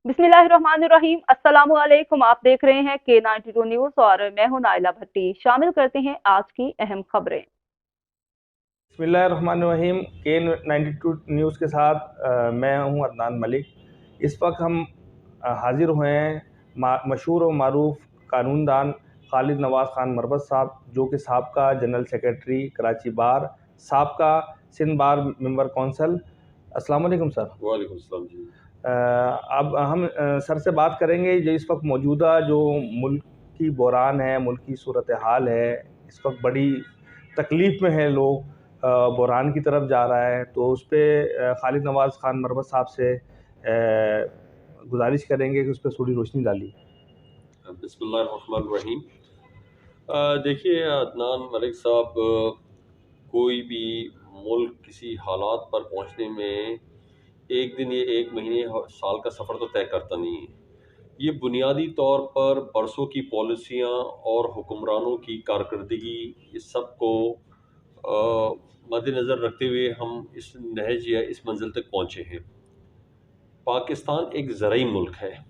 बिस्मिल्लाहिर्रहमानिर्रहीम। अस्सलामुअलैकुम। आप देख रहे हैं K92 न्यूज और मैं हूं नाइला भट्टी। शामिल करते हैं आज की अहम खबरें। बिस्मिल्लाहिर्रहमानिर्रहीम। K92 न्यूज़ के साथ मैं हूं अदनान मलिक। इस वक्त हम हाजिर हुए हैं मशहूर और मारूफ कानूनदान खालिद नवाज़ खान मरबत साहब, जो कि साबका जनरल सेक्रेटरी कराची बार, साबका सिंध बार मेंबर कौंसल। अस्सलाम वालेकुम सर। वालेकुम सलाम जी। अब हम सर से बात करेंगे जो इस वक्त मौजूदा जो मुल्क की बहरान है, मुल्क की सूरत हाल है, इस वक्त बड़ी तकलीफ़ में है लोग, बहरान की तरफ जा रहा है। तो उस पर खालिद नवाज़ खान मरबत साहब से गुजारिश करेंगे कि उस पर थोड़ी रोशनी डाली। बिस्मिल्लाहिर्रहमानिर्रहीम। देखिए अदनान मलिक साहब, कोई भी मुल्क किसी हालात पर पहुंचने में एक दिन या एक महीने साल का सफ़र तो तय करता नहीं है। ये बुनियादी तौर पर बरसों की पॉलिसियाँ और हुक्मरानों की कारकर्दगी, इस सब को मद्देनज़र रखते हुए हम इस नहज या इस मंजिल तक पहुँचे हैं। पाकिस्तान एक ज़रई मुल्क है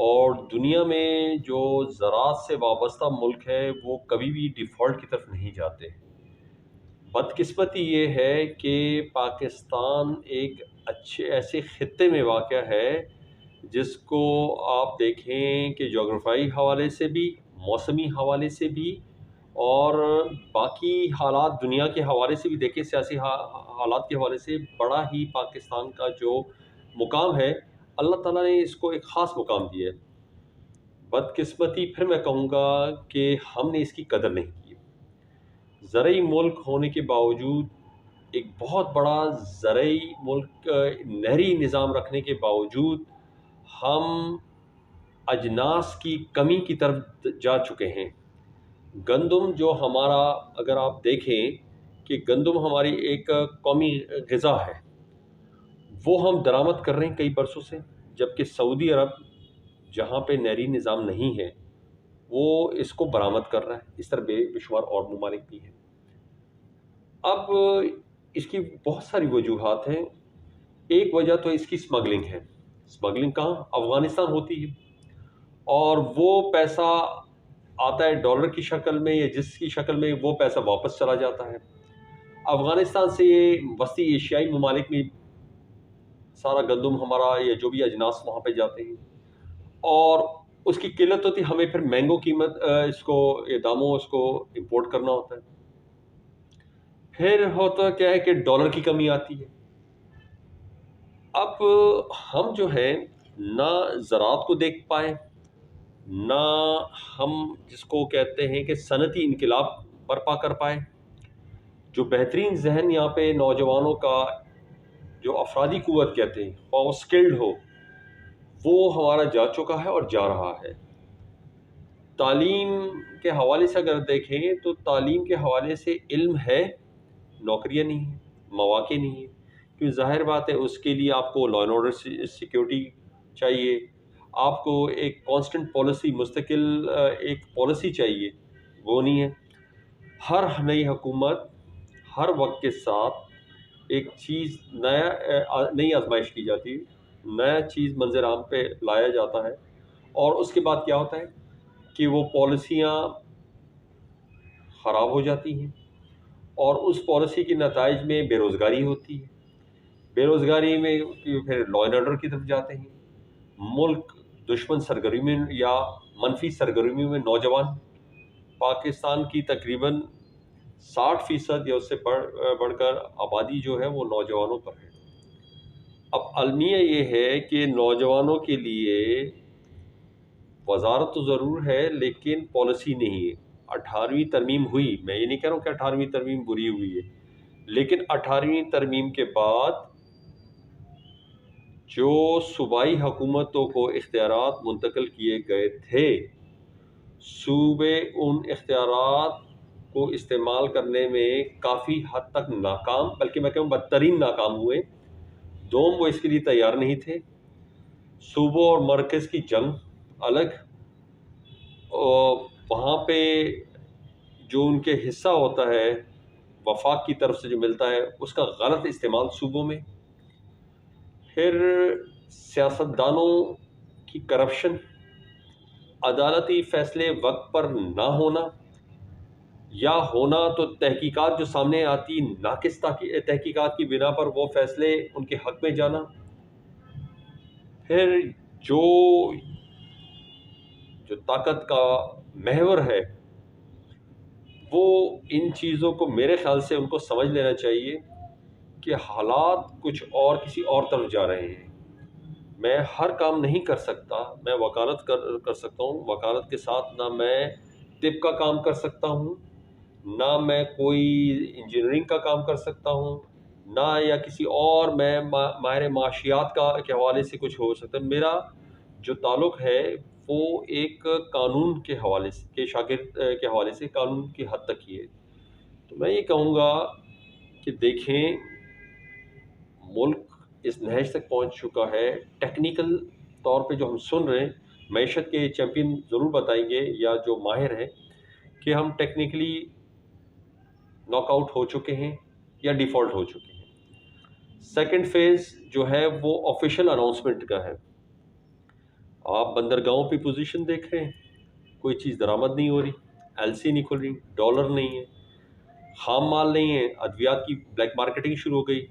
और दुनिया में जो ज़राअत से वाबस्ता मुल्क है वो कभी भी डिफ़ॉल्ट की तरफ नहीं जाते। बदकिस्मती ये है कि पाकिस्तान एक अच्छे ऐसे ख़ित्ते में वाक़या है जिसको आप देखें कि जोग्राफ़ाई हवाले से भी, मौसमी हवाले से भी और बाकी हालात दुनिया के हवाले से भी देखें, सियासी हालात के हवाले से बड़ा ही पाकिस्तान का जो मुकाम है, अल्लाह ताला ने इसको एक ख़ास मुकाम दिया है। बदकिस्मती फिर मैं कहूँगा कि हमने इसकी कदर नहीं की। ज़रई मुल्क होने के बावजूद, एक बहुत बड़ा ज़रई मुल्क, नहरी निज़ाम रखने के बावजूद हम अजनास की कमी की तरफ जा चुके हैं। गंदम जो हमारा, अगर आप देखें कि गंदम हमारी एक कौमी ग़िज़ा है, वो हम दरामद कर रहे हैं कई बरसों से, जबकि सऊदी अरब जहाँ पे नहरी निज़ाम नहीं है वो इसको बरामद कर रहा है। इस तरह बेशुमार और ममालिक भी हैं। अब इसकी बहुत सारी वजूहात हैं। एक वजह तो इसकी स्मगलिंग है। स्मगलिंग कहाँ? अफ़गानिस्तान होती है और वो पैसा आता है डॉलर की शक्ल में या जिसकी शक्ल में, वो पैसा वापस चला जाता है। अफ़गानिस्तान से ये वस्ती एशियाई ममालिक में सारा गंदम हमारा या जो भी अजनास वहाँ पे जाते हैं और उसकी किल्लत होती है, हमें फिर महंगो कीमत इसको ये दामों इसको इंपोर्ट करना होता है। फिर होता क्या है कि डॉलर की कमी आती है। अब हम जो है ना ज़राअत को देख पाए, ना हम जिसको कहते हैं कि सनती इनकलाब बर्पा कर पाए। जो बेहतरीन जहन यहाँ पे नौजवानों का जो अफरादी कुव्वत कहते हैं, और स्किल्ड हो, वो हमारा जा चुका है और जा रहा है। तालीम के हवाले से अगर देखें तो तालीम के हवाले से इल्म है, नौकरियां नहीं हैं, मौक़े नहीं हैं। क्योंकि ज़ाहिर बात है उसके लिए आपको लॉ एंड ऑर्डर सिक्योरिटी चाहिए, आपको एक कांस्टेंट पॉलिसी, मुस्तकिल एक पॉलिसी चाहिए, वो नहीं है। हर नई हुकूमत हर वक्त के साथ एक चीज़ नई आजमाइश की जाती है, नया चीज़ मंजर आम पे लाया जाता है और उसके बाद क्या होता है कि वो पॉलिसियाँ ख़राब हो जाती हैं और उस पॉलिसी के नताइज में बेरोज़गारी होती है। बेरोज़गारी में फिर लॉ एंड ऑर्डर की तरफ जाते हैं। मुल्क दुश्मन सरगर्मी या मनफी सरगर्मी में नौजवान, पाकिस्तान की तकरीबन 60% या उससे बढ़कर आबादी जो है वो नौजवानों पर है। अब अलमिया ये है कि नौजवानों के लिए वजारत तो ज़रूर है लेकिन पॉलिसी नहीं है। 18वीं तरमीम हुई, मैं ये नहीं कह रहा हूँ कि 18वीं तरमीम बुरी हुई है, लेकिन 18वीं तरमीम के बाद जो सूबाई हुकूमतों को इख्तियारात मुंतकिल किए गए थे, सूबे उन इख्तियारात को इस्तेमाल करने में काफ़ी हद तक नाकाम, बल्कि मैं कहूँ बदतरीन नाकाम हुए। दोम वो इसके लिए तैयार नहीं थे। सूबों और मरकज़ की जंग अलग, और वहाँ पे जो उनके हिस्सा होता है वफाक की तरफ से जो मिलता है उसका गलत इस्तेमाल सूबों में। फिर सियासतदानों کہ کرپشن، عدالتی فیصلے وقت پر نہ ہونا، یا ہونا تو تحقیقات جو سامنے آتی ناقص تحقیقات کی بنا پر وہ فیصلے ان کے حق میں جانا، پھر جو طاقت کا محور ہے وہ ان چیزوں کو میرے خیال سے ان کو سمجھ لینا چاہیے کہ حالات کچھ اور کسی اور طرف جا رہے ہیں۔ میں ہر کام نہیں کر سکتا، میں وکالت کر سکتا ہوں، وکالت کے ساتھ نہ میں طب کا کام کر سکتا ہوں، نہ میں کوئی انجینئرنگ کا کام کر سکتا ہوں، نہ یا کسی اور میں ماہر معاشیات کے حوالے سے کچھ ہو سکتا ہے۔ میرا جو تعلق ہے وہ ایک قانون کے حوالے سے کے شاگرد کے حوالے سے قانون کی حد تک ہی ہے۔ تو میں یہ کہوں گا کہ دیکھیں ملک اس نہج تک پہنچ چکا ہے، ٹیکنیکل طور پہ جو ہم سن رہے ہیں، معیشت کے چیمپئن ضرور بتائیں گے یا جو ماہر ہیں کہ ہم ٹیکنیکلی ناک آؤٹ ہو چکے ہیں یا ڈیفالٹ ہو چکے ہیں۔ سیکنڈ فیز جو ہے وہ آفیشیل اناؤنسمنٹ کا ہے۔ آپ بندرگاہوں پہ پوزیشن دیکھ رہے ہیں، کوئی چیز درآمد نہیں ہو رہی، ایل سی نہیں کھل رہی، ڈالر نہیں ہے، خام مال نہیں ہے، ادویات کی بلیک مارکیٹنگ شروع ہو گئی،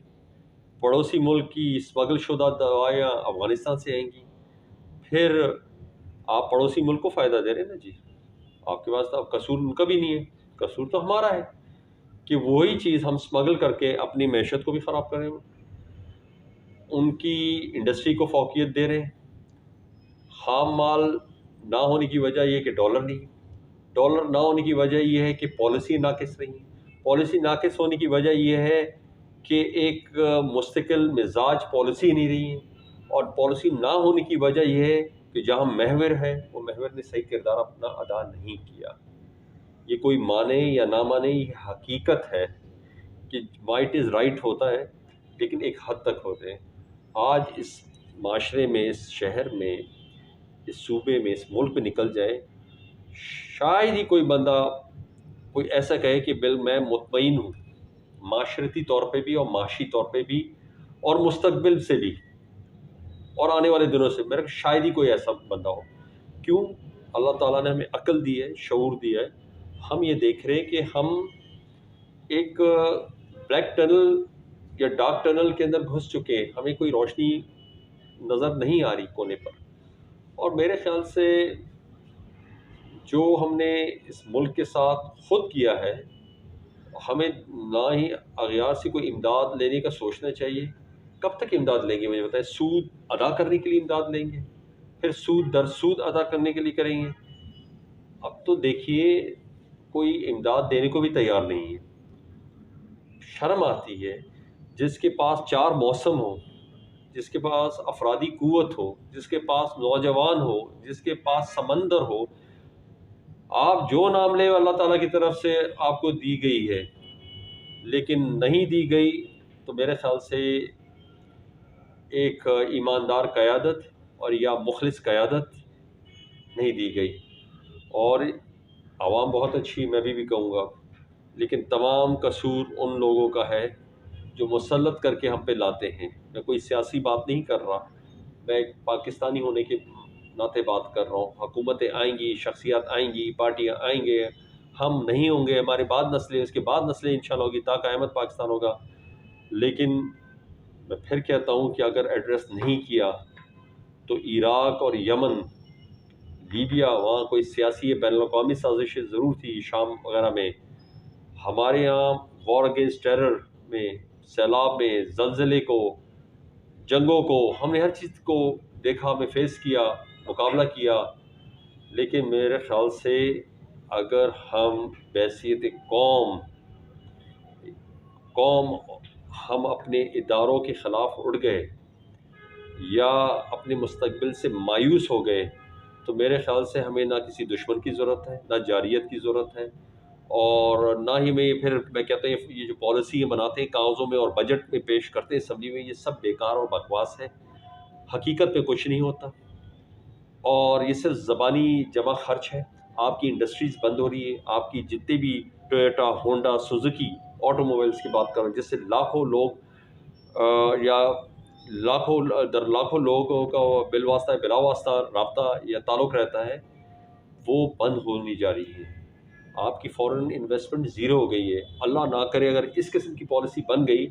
پڑوسی ملک کی اسمگل شدہ دوائیاں افغانستان سے آئیں گی، پھر آپ پڑوسی ملک کو فائدہ دے رہے ہیں نا جی، آپ کے پاس تو اب قصور ان کا بھی نہیں ہے، قصور تو ہمارا ہے کہ وہی چیز ہم اسمگل کر کے اپنی معیشت کو بھی خراب کر رہے ہیں، ان کی انڈسٹری کو فوقیت دے رہے ہیں۔ خام مال نہ ہونے کی وجہ یہ کہ ڈالر نہیں، ڈالر نہ ہونے کی وجہ یہ ہے کہ پالیسی ناقص رہی، پالیسی ناقص ہونے کی وجہ یہ ہے کہ ایک مستقل مزاج پالیسی نہیں رہی ہے، اور پالیسی نہ ہونے کی وجہ یہ ہے کہ جہاں محور ہے وہ محور نے صحیح کردار اپنا ادا نہیں کیا۔ یہ کوئی مانے یا نہ مانے، یہ حقیقت ہے کہ مائٹ از رائٹ ہوتا ہے لیکن ایک حد تک ہوتے ہیں۔ آج اس معاشرے میں، اس شہر میں، اس صوبے میں، اس ملک میں نکل جائے، شاید ہی کوئی بندہ کوئی ایسا کہے کہ میں مطمئن ہوں معاشرتی طور پہ بھی اور معاشی طور پہ بھی اور مستقبل سے بھی اور آنے والے دنوں سے، میرے شاید ہی کوئی ایسا بندہ ہو۔ کیوں؟ اللہ تعالیٰ نے ہمیں عقل دی ہے، شعور دیا ہے، ہم یہ دیکھ رہے ہیں کہ ہم ایک بلیک ٹنل یا ڈارک ٹنل کے اندر گھس چکے ہیں، ہمیں کوئی روشنی نظر نہیں آ رہی کونے پر، اور میرے خیال سے جو ہم نے اس ملک کے ساتھ خود کیا ہے، ہمیں نہ ہی اغیار سے کوئی امداد لینے کا سوچنا چاہیے۔ کب تک امداد لیں گے مجھے بتائیں؟ سود ادا کرنے کے لیے امداد لیں گے، پھر سود در سود ادا کرنے کے لیے کریں گے۔ اب تو دیکھیے کوئی امداد دینے کو بھی تیار نہیں ہے۔ شرم آتی ہے، جس کے پاس 4 موسم ہو، جس کے پاس افرادی قوت ہو، جس کے پاس نوجوان ہو، جس کے پاس سمندر ہو، آپ جو نام لے اللہ تعالیٰ کی طرف سے آپ کو دی گئی ہے، لیکن نہیں دی گئی تو میرے خیال سے ایک ایماندار قیادت اور یا مخلص قیادت نہیں دی گئی۔ اور عوام بہت اچھی، میں بھی کہوں گا، لیکن تمام قصور ان لوگوں کا ہے جو مسلط کر کے ہم پہ لاتے ہیں۔ میں کوئی سیاسی بات نہیں کر رہا، میں ایک پاکستانی ہونے کے ناطے بات کر رہا ہوں۔ حکومتیں آئیں گی، شخصیات آئیں گی، پارٹیاں آئیں گے، ہم نہیں ہوں گے، ہمارے بعد نسلیں، اس کے بعد نسلیں انشاءاللہ ہوگی، تا قیامت پاکستان ہوگا۔ لیکن میں پھر کہتا ہوں کہ اگر ایڈریس نہیں کیا تو عراق اور یمن، لیبیا، وہاں کوئی سیاسی بین الاقوامی سازشیں ضرور تھی، شام وغیرہ میں، ہمارے یہاں وار اگینسٹ ٹیرر میں، سیلاب میں، زلزلے کو، جنگوں کو، ہم نے ہر چیز کو دیکھا، ہمیں فیس کیا، مقابلہ کیا، لیکن میرے خیال سے اگر ہم بحیثیت قوم ہم اپنے اداروں کے خلاف اڑ گئے یا اپنے مستقبل سے مایوس ہو گئے تو میرے خیال سے ہمیں نہ کسی دشمن کی ضرورت ہے، نہ جاریت کی ضرورت ہے، اور نہ ہی میں کہتا ہوں یہ جو پالیسی بناتے ہیں کاغذوں میں اور بجٹ میں پیش کرتے ہیں اسمبلی میں، یہ سب بیکار اور بکواس ہے، حقیقت میں کچھ نہیں ہوتا، اور یہ صرف زبانی جمع خرچ ہے۔ آپ کی انڈسٹریز بند ہو رہی ہے، آپ کی جتنے بھی Toyota, Honda, Suzuki auto mobiles کی بات کر رہے ہیں، جس سے لاکھوں لوگ یا लाखों दर लाखों लोगों का बिलवास्ता बिला वास्ता रब्ता या ताल्लुक़ रहता है, वो बंद होनी जा रही है। आपकी फॉरेन इन्वेस्टमेंट ज़ीरो हो गई है। अल्लाह ना करे अगर इस किस्म की पॉलिसी बन गई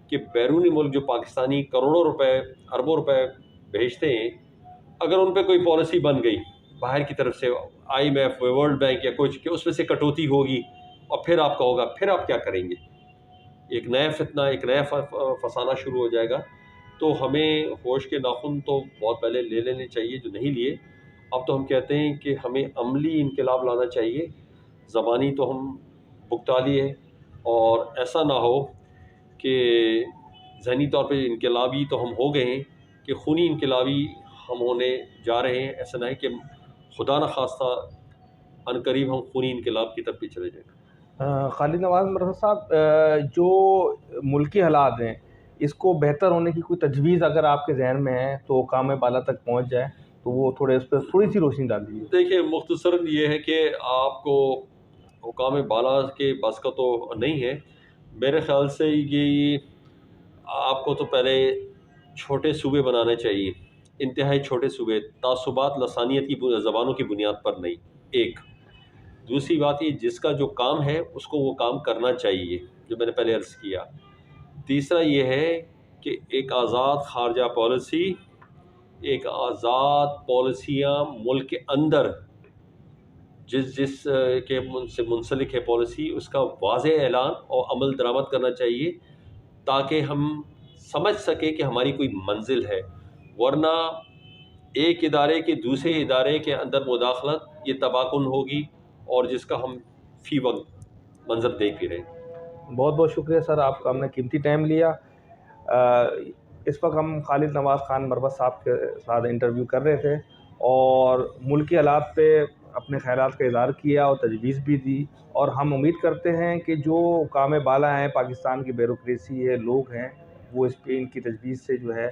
कि बैरूनी मुल्क जो पाकिस्तानी करोड़ों रुपए अरबों रुपए भेजते हैं, अगर उन पे कोई पॉलिसी बन गई बाहर की तरफ से IMF वर्ल्ड बैंक या कुछ कि उसमें से कटौती होगी और फिर आपका होगा, फिर आप क्या करेंगे? एक नया फितना, एक नया फसाना शुरू हो जाएगा। तो हमें होश के नाखून तो बहुत पहले ले लेने चाहिए जो नहीं लिए। अब तो हम कहते हैं कि हमें अमली इनकलाब लाना चाहिए। ज़बानी तो हम भुगता लिए और ऐसा ना हो कि ज़हनी तौर पे इनकलाबी तो हम हो गए हैं कि खूनी इनकलाबी हम होने जा रहे हैं। ऐसा ना है कि खुदा न खास्ता अनकरीब हम खूनी इनकलाब की तरफ भी चले जाएँ। खालिद नवाज़ मरहज साहब, जो मुल्की हालात हैं इसको बेहतर होने की कोई तजवीज़ अगर आपके जहन में है तो काम बाला तक पहुँच जाए तो वो थोड़े उस पर थोड़ी सी रोशनी डाल दीजिए। देखिए, मुख्तसरन ये है कि आपको हुकाम बाला के बस का तो नहीं है। मेरे ख़्याल से ये आपको तो पहले छोटे सूबे बनाने चाहिए, इंतहाई छोटे सूबे, तासुबात लसानियत की ज़बानों की बुनियाद पर नहीं। एक दूसरी बात ये जिसका जो काम है उसको वो काम करना चाहिए, जो मैंने पहले अर्ज़ किया। तीसरा ये है कि एक आज़ाद खारजा पॉलिसी, एक आज़ाद पॉलिसियाँ मुल्क के अंदर जिस के से मुंसलिक है पॉलिसी, उसका वाज़ेह ऐलान और अमल दरामद करना चाहिए ताकि हम समझ सकें कि हमारी कोई मंजिल है। वरना एक इदारे के दूसरे इदारे के अंदर मुदाखलत ये तबाहकुन होगी और जिसका हम फी वक्त मंजर देख भी रहे हैं। बहुत बहुत शुक्रिया सर, आपका हमने कीमती टाइम लिया। इस वक्त हम खालिद नवाज़ खान मरवत साहब के साथ इंटरव्यू कर रहे थे और मुल्की हालात पे अपने ख़यालात का इज़हार किया और तजवीज़ भी दी, और हम उम्मीद करते हैं कि जो काम बाला हैं, पाकिस्तान की ब्यूरोक्रेसी है, लोग हैं, वो इस पे इनकी तजवीज़ से जो है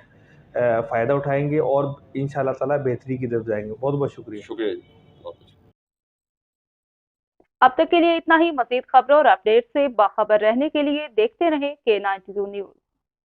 फ़ायदा उठाएंगे और इंशाअल्लाह ताला बेहतरी की तरफ जाएंगे। बहुत बहुत शुक्रिया। शुक्रिया। अब तक के लिए इतना ही। मज़ीद खबरों और अपडेट से बाखबर रहने के लिए देखते रहें K92 न्यूज़।